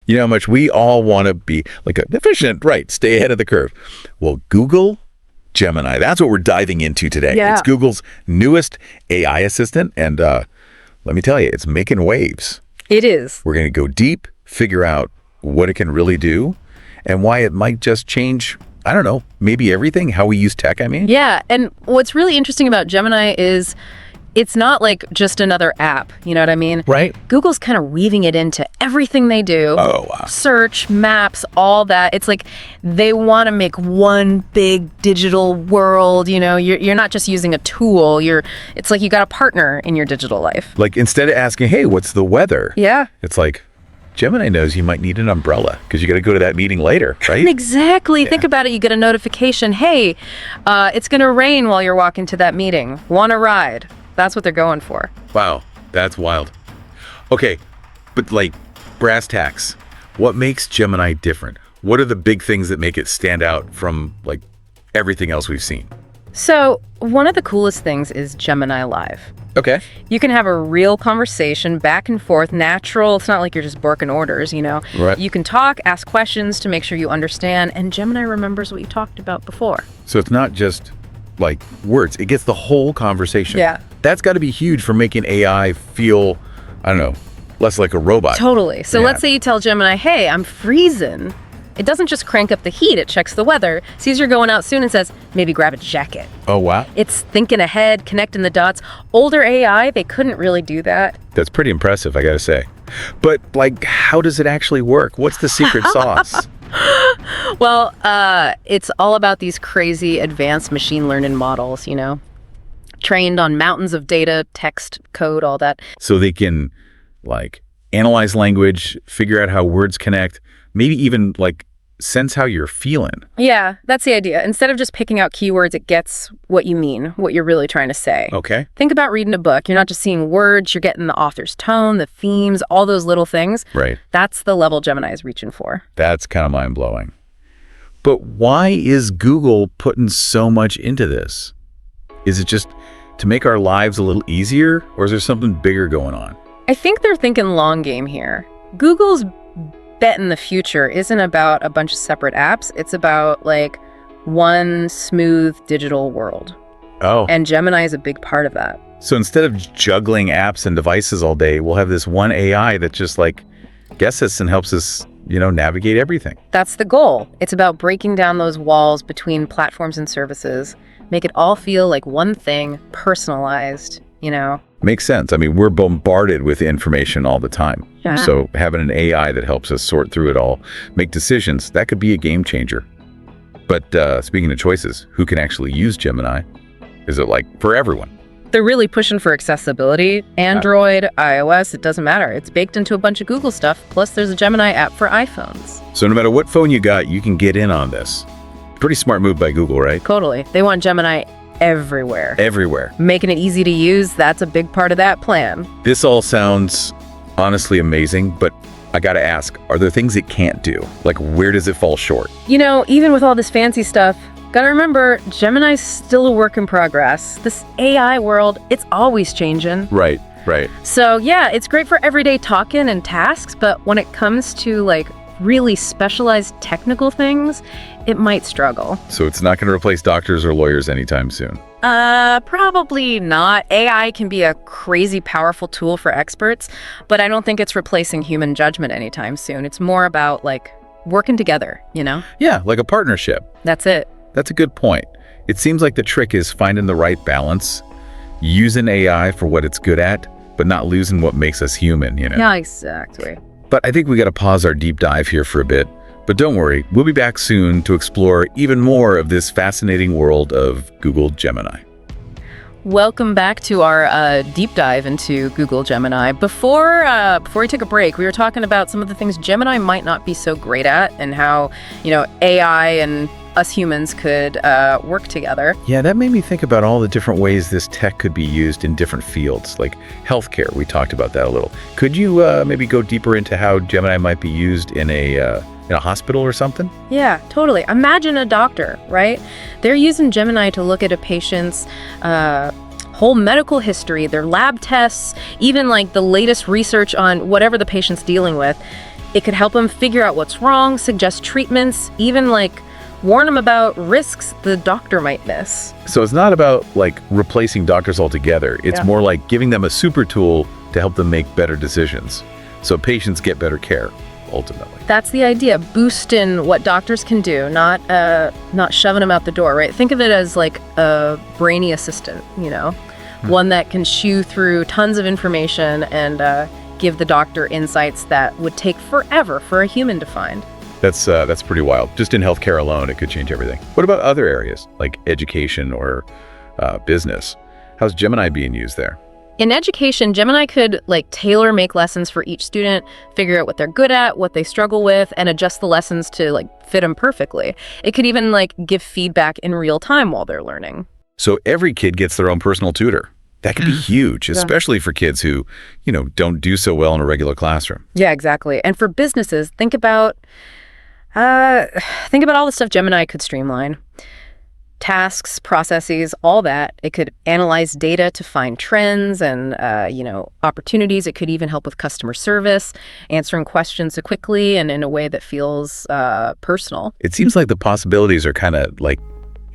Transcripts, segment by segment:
You know how much we all want to be like efficient, right? Stay ahead of the curve. Well, Google Gemini, that's what we're diving into today. Yeah. It's Google's newest AI assistant. And let me tell you, it's making waves. It is. We're going to go deep, figure out what it can really do and why it might just change, I don't know, maybe everything, how we use tech, I mean. Yeah. And what's really interesting about Gemini is it's not like just another app. You know what I mean? Right. Google's kind of weaving it into everything they do. Oh, wow. Search, maps, all that. It's like they want to make one big digital world. You know, you're not just using a tool. It's like you got a partner in your digital life. Like instead of asking, hey, what's the weather? Yeah. It's like, Gemini knows you might need an umbrella because you got to go to that meeting later, right? Exactly. Yeah. Think about it. You get a notification. Hey, it's going to rain while you're walking to that meeting. Want a ride? That's what they're going for. Wow, that's wild. Okay, but like brass tacks, what makes Gemini different? What are the big things that make it stand out from like everything else we've seen? So one of the coolest things is Gemini Live. Okay. You can have a real conversation, back and forth, natural. It's not like you're just barking orders, you know. Right. You can talk, ask questions to make sure you understand, and Gemini remembers what you talked about before. So it's not just like words, it gets the whole conversation. Yeah. That's got to be huge for making AI feel, I don't know, less like a robot. Totally. So let's say you tell Gemini, hey, I'm freezing. It doesn't just crank up the heat, it checks the weather, sees you're going out soon and says, maybe grab a jacket. Oh, wow. It's thinking ahead, connecting the dots. Older AI, they couldn't really do that. That's pretty impressive, I gotta say. But like, how does it actually work? What's the secret sauce? Well, it's all about these crazy advanced machine learning models, you know, trained on mountains of data, text, code, all that. So they can like analyze language, figure out how words connect, maybe even like sense how you're feeling. Yeah, that's the idea. Instead of just picking out keywords, it gets what you mean, what you're really trying to say. Okay. Think about reading a book. You're not just seeing words, you're getting the author's tone, the themes, all those little things. Right. That's the level Gemini is reaching for. That's kind of mind-blowing. But why is Google putting so much into this? Is it just to make our lives a little easier, or is there something bigger going on? I think they're thinking long game here. Google's bet in the future isn't about a bunch of separate apps. It's about like one smooth digital world. Oh. And Gemini is a big part of that. So instead of juggling apps and devices all day, we'll have this one AI that just like guesses and helps us, you know, navigate everything. That's the goal. It's about breaking down those walls between platforms and services, make it all feel like one thing, personalized, you know. Makes sense. I mean, we're bombarded with information all the time. Yeah. So having an AI that helps us sort through it all, make decisions, that could be a game changer. But speaking of choices, who can actually use Gemini? Is it like for everyone? They're really pushing for accessibility. Android, iOS, it doesn't matter. It's baked into a bunch of Google stuff. Plus, there's a Gemini app for iPhones. So no matter what phone you got, you can get in on this. Pretty smart move by Google, right? Totally. They want Gemini everywhere. Everywhere. Making it easy to use, that's a big part of that plan. This all sounds honestly amazing, but I gotta ask, are there things it can't do? Like, where does it fall short? You know, even with all this fancy stuff, gotta remember, Gemini's still a work in progress. This AI world, it's always changing. Right. So yeah, it's great for everyday talking and tasks, but when it comes to like really specialized technical things, it might struggle. So it's not gonna replace doctors or lawyers anytime soon? Probably not. AI can be a crazy powerful tool for experts, but I don't think it's replacing human judgment anytime soon. It's more about like working together, you know? Yeah, like a partnership. That's it. That's a good point. It seems like the trick is finding the right balance, using AI for what it's good at, but not losing what makes us human, you know? Yeah, exactly. But I think we got to pause our deep dive here for a bit. But don't worry, we'll be back soon to explore even more of this fascinating world of Google Gemini. Welcome back to our deep dive into Google Gemini. Before we took a break, we were talking about some of the things Gemini might not be so great at and how, you know, AI and us humans could work together. Yeah, that made me think about all the different ways this tech could be used in different fields, like healthcare. We talked about that a little. Could you maybe go deeper into how Gemini might be used in a hospital or something? Yeah, totally. Imagine a doctor, right? They're using Gemini to look at a patient's whole medical history, their lab tests, even like the latest research on whatever the patient's dealing with. It could help them figure out what's wrong, suggest treatments, even like warn them about risks the doctor might miss. So it's not about like replacing doctors altogether. It's more like giving them a super tool to help them make better decisions, so patients get better care, ultimately. That's the idea, boosting what doctors can do, not shoving them out the door, right? Think of it as like a brainy assistant, one that can chew through tons of information and give the doctor insights that would take forever for a human to find. That's pretty wild. Just in healthcare alone, it could change everything. What about other areas like education or business? How's Gemini being used there? In education, Gemini could like tailor make lessons for each student, figure out what they're good at, what they struggle with, and adjust the lessons to like fit them perfectly. It could even like give feedback in real time while they're learning. So every kid gets their own personal tutor. That could be huge, especially for kids who, don't do so well in a regular classroom. Yeah, exactly. And for businesses, think about all the stuff Gemini could streamline. Tasks, processes, all that. It could analyze data to find trends and, opportunities. It could even help with customer service, answering questions quickly and in a way that feels personal. It seems like the possibilities are kind of like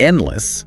endless,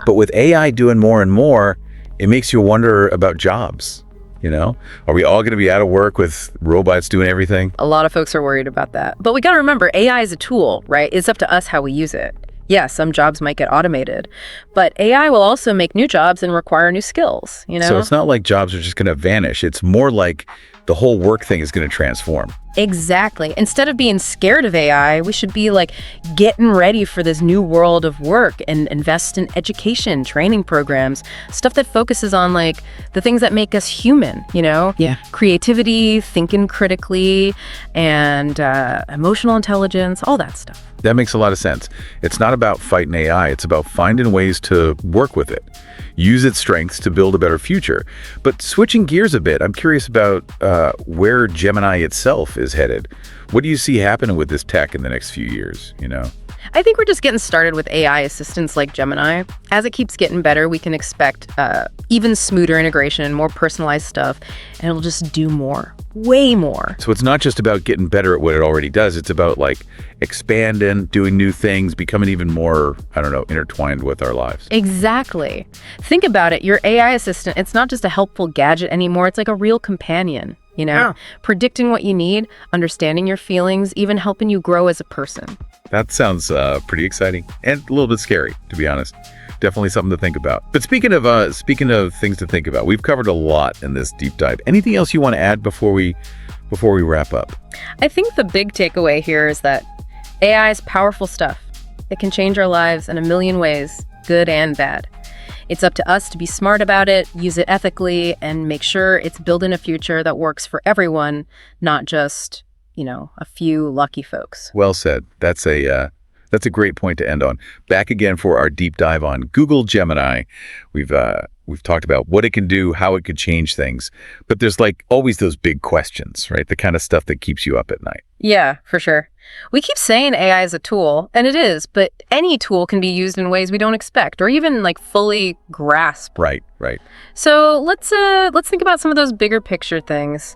but with AI doing more and more, it makes you wonder about jobs. Are we all going to be out of work with robots doing everything? A lot of folks are worried about that. But we got to remember, AI is a tool, right? It's up to us how we use it. Yeah, some jobs might get automated, but AI will also make new jobs and require new skills, So it's not like jobs are just going to vanish. It's more like the whole work thing is going to transform. Exactly. Instead of being scared of AI, we should be like getting ready for this new world of work and invest in education, training programs, stuff that focuses on like the things that make us human, Yeah. Creativity, thinking critically, and emotional intelligence, all that stuff. That makes a lot of sense. It's not about fighting AI. It's about finding ways to work with it, use its strengths to build a better future. But switching gears a bit, I'm curious about where Gemini itself is headed. What do you see happening with this tech in the next few years, I think we're just getting started with AI assistants like Gemini. As it keeps getting better, we can expect even smoother integration, more personalized stuff, and it'll just do more, way more. So it's not just about getting better at what it already does. It's about like expanding, doing new things, becoming even more, intertwined with our lives. Exactly. Think about it. Your AI assistant, it's not just a helpful gadget anymore. It's like a real companion, predicting what you need, understanding your feelings, even helping you grow as a person. That sounds pretty exciting and a little bit scary, to be honest. Definitely something to think about. But speaking of things to think about, we've covered a lot in this deep dive. Anything else you want to add before we wrap up? I think the big takeaway here is that AI is powerful stuff. It can change our lives in a million ways, good and bad. It's up to us to be smart about it, use it ethically, and make sure it's building a future that works for everyone, not just a few lucky folks. Well said. That's a great point to end on. Back again for our deep dive on Google Gemini. We've talked about what it can do, how it could change things, but there's like always those big questions, right? The kind of stuff that keeps you up at night. Yeah, for sure. We keep saying AI is a tool, and it is, but any tool can be used in ways we don't expect or even like fully grasp. Right. So let's think about some of those bigger picture things.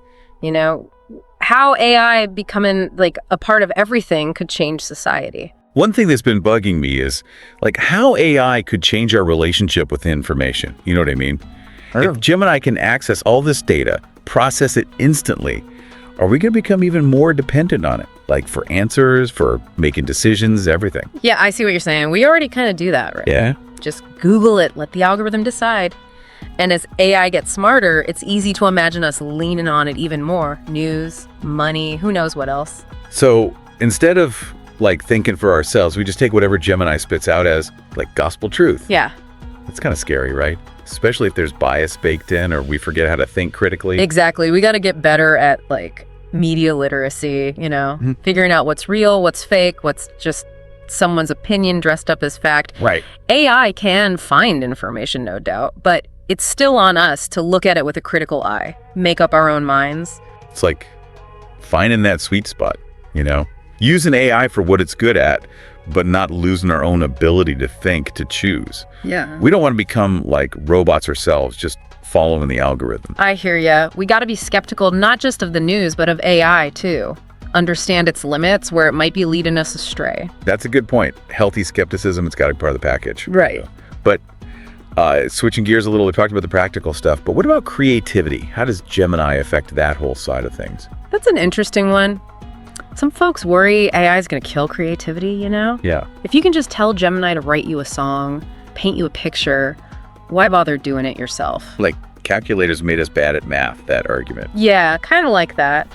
How AI becoming like a part of everything could change society. One thing that's been bugging me is like how AI could change our relationship with information. You know what I mean? If Gemini can access all this data, process it instantly, are we going to become even more dependent on it? Like for answers, for making decisions, everything. Yeah, I see what you're saying. We already kind of do that, right? Yeah. Just Google it, let the algorithm decide. And as AI gets smarter, it's easy to imagine us leaning on it even more. News, money, who knows what else. So instead of like thinking for ourselves, we just take whatever Gemini spits out as like gospel truth. Yeah. It's kind of scary, right? Especially if there's bias baked in or we forget how to think critically. Exactly. We got to get better at like media literacy, figuring out what's real, what's fake, what's just someone's opinion dressed up as fact. Right. AI can find information, no doubt, but it's still on us to look at it with a critical eye, make up our own minds. It's like finding that sweet spot, using AI for what it's good at, but not losing our own ability to think, to choose. Yeah. We don't want to become like robots ourselves, just following the algorithm. I hear ya. We got to be skeptical not just of the news, but of AI too. Understand its limits where it might be leading us astray. That's a good point. Healthy skepticism, it's got to be part of the package. Right. But switching gears a little, we talked about the practical stuff, but what about creativity? How does Gemini affect that whole side of things? That's an interesting one. Some folks worry AI is going to kill creativity, you know? Yeah. If you can just tell Gemini to write you a song, paint you a picture, why bother doing it yourself? Like calculators made us bad at math, that argument. Yeah, kind of like that.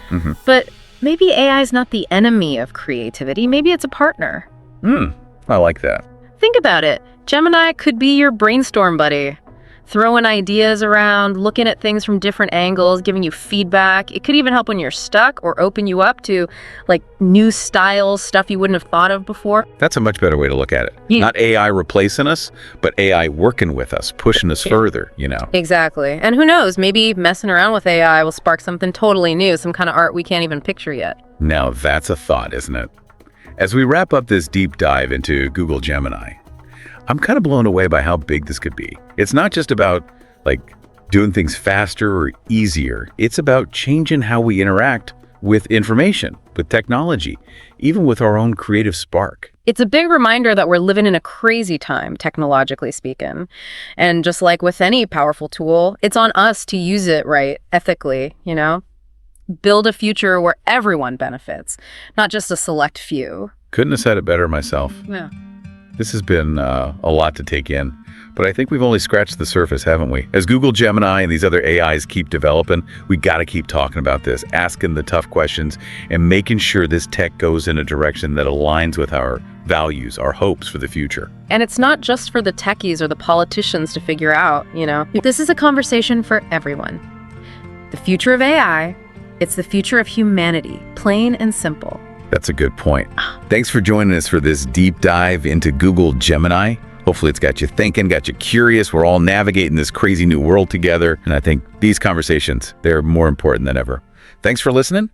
But maybe AI is not the enemy of creativity. Maybe it's a partner. I like that. Think about it. Gemini could be your brainstorm buddy. Throwing ideas around, looking at things from different angles, giving you feedback. It could even help when you're stuck or open you up to like new styles, stuff you wouldn't have thought of before. That's a much better way to look at it. Yeah. Not AI replacing us, but AI working with us, pushing us further, you know. Exactly. And who knows, maybe messing around with AI will spark something totally new, some kind of art we can't even picture yet. Now that's a thought, isn't it? As we wrap up this deep dive into Google Gemini, I'm kind of blown away by how big this could be. It's not just about like doing things faster or easier. It's about changing how we interact with information, with technology, even with our own creative spark. It's a big reminder that we're living in a crazy time, technologically speaking. And just like with any powerful tool, it's on us to use it right, ethically, you know? Build a future where everyone benefits, not just a select few. Couldn't have said it better myself. Yeah. This has been a lot to take in, but I think we've only scratched the surface, haven't we? As Google Gemini and these other AIs keep developing, we got to keep talking about this, asking the tough questions, and making sure this tech goes in a direction that aligns with our values, our hopes for the future. And it's not just for the techies or the politicians to figure out, you know. This is a conversation for everyone. The future of AI, it's the future of humanity, plain and simple. That's a good point. Thanks for joining us for this deep dive into Google Gemini. Hopefully it's got you thinking, got you curious. We're all navigating this crazy new world together. And I think these conversations, they're more important than ever. Thanks for listening.